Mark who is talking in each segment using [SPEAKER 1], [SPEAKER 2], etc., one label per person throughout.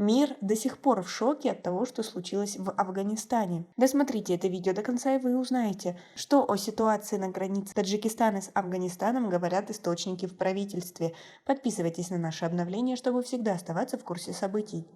[SPEAKER 1] Мир до сих пор в шоке от того, что случилось в Афганистане. Досмотрите это видео до конца, и вы узнаете, что о ситуации на границе Таджикистана с Афганистаном говорят источники в правительстве. Подписывайтесь на наши обновления, чтобы всегда оставаться в курсе событий.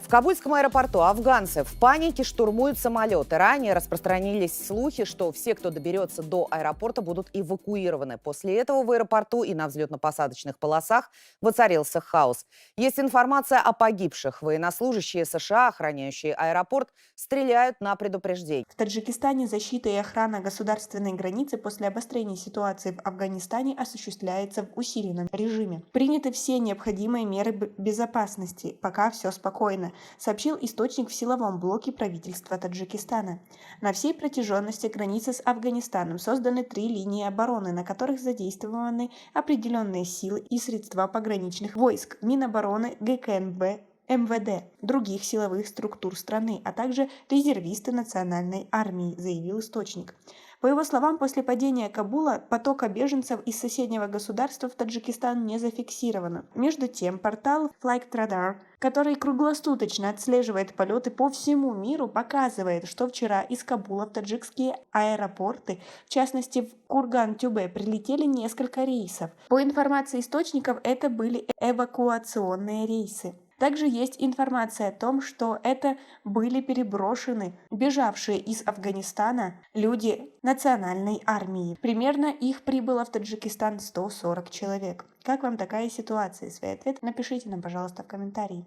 [SPEAKER 2] В Кабульском аэропорту афганцы в панике штурмуют самолеты. Ранее распространились слухи, что все, кто доберется до аэропорта, будут эвакуированы. После этого в аэропорту и на взлетно-посадочных полосах воцарился хаос. Есть информация о погибших. Военнослужащие США, охраняющие аэропорт, стреляют на предупреждение.
[SPEAKER 1] В Таджикистане защита и охрана государственной границы после обострения ситуации в Афганистане осуществляется в усиленном режиме. Приняты все необходимые меры безопасности, пока все спокойно, сообщил источник в силовом блоке правительства Таджикистана. На всей протяженности границы с Афганистаном созданы 3 линии обороны, на которых задействованы определенные силы и средства пограничных войск, Минобороны, ГКНБ, МВД, других силовых структур страны, а также резервисты национальной армии, заявил источник. По его словам, после падения Кабула потока беженцев из соседнего государства в Таджикистан не зафиксировано. Между тем, портал Flightradar, который круглосуточно отслеживает полеты по всему миру, показывает, что вчера из Кабула в таджикские аэропорты, в частности в Курган-Тюбе, прилетели несколько рейсов. По информации источников, это были эвакуационные рейсы. Также есть информация о том, что это были переброшены бежавшие из Афганистана люди национальной армии. Примерно их прибыло в Таджикистан 140 человек. Как вам такая ситуация? Свои ответы напишите нам, пожалуйста, в комментарии.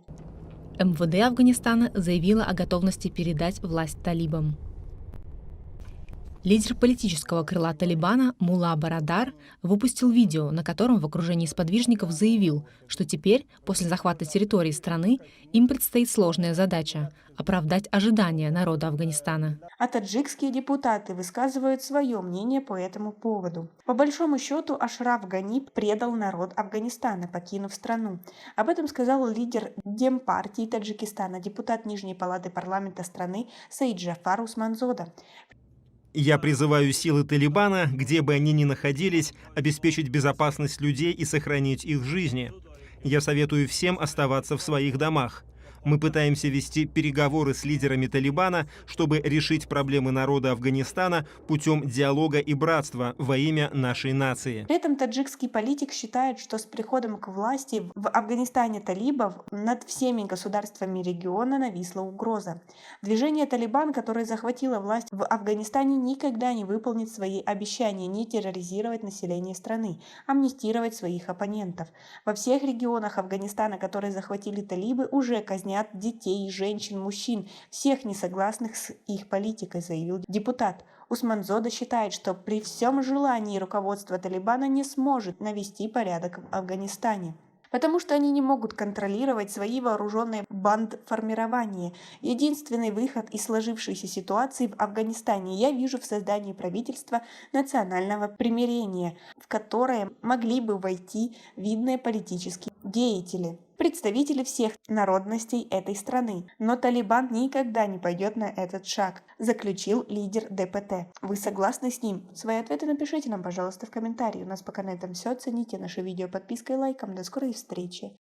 [SPEAKER 3] МВД Афганистана заявила о готовности передать власть талибам. Лидер политического крыла Талибана Мулла Барадар выпустил видео, на котором в окружении сподвижников заявил, что теперь, после захвата территории страны, им предстоит сложная задача – оправдать ожидания народа Афганистана.
[SPEAKER 1] А таджикские депутаты высказывают свое мнение по этому поводу. По большому счету, Ашраф Гани предал народ Афганистана, покинув страну. Об этом сказал лидер Демпартии Таджикистана, депутат Нижней палаты парламента страны Саид Джафар Усманзода.
[SPEAKER 4] Я призываю силы Талибана, где бы они ни находились, обеспечить безопасность людей и сохранить их жизни. Я советую всем оставаться в своих домах. Мы пытаемся вести переговоры с лидерами Талибана, чтобы решить проблемы народа Афганистана путем диалога и братства во имя нашей нации.
[SPEAKER 1] При этом таджикский политик считает, что с приходом к власти в Афганистане талибов над всеми государствами региона нависла угроза. Движение «Талибан», которое захватило власть в Афганистане, никогда не выполнит свои обещания не терроризировать население страны, амнистировать своих оппонентов. Во всех регионах Афганистана, которые захватили талибы, уже казнят детей, женщин, мужчин, всех несогласных с их политикой, заявил депутат. Усманзода считает, что при всем желании руководство Талибана не сможет навести порядок в Афганистане, потому что они не могут контролировать свои вооруженные бандформирования. Единственный выход из сложившейся ситуации в Афганистане я вижу в создании правительства национального примирения, в которое могли бы войти видные политические деятели, представители всех народностей этой страны. Но Талибан никогда не пойдет на этот шаг, заключил лидер ДПТ. Вы согласны с ним? Свои ответы напишите нам, пожалуйста, в комментарии. У нас пока на этом все. Цените наше видео подпиской и лайком. До скорой встречи!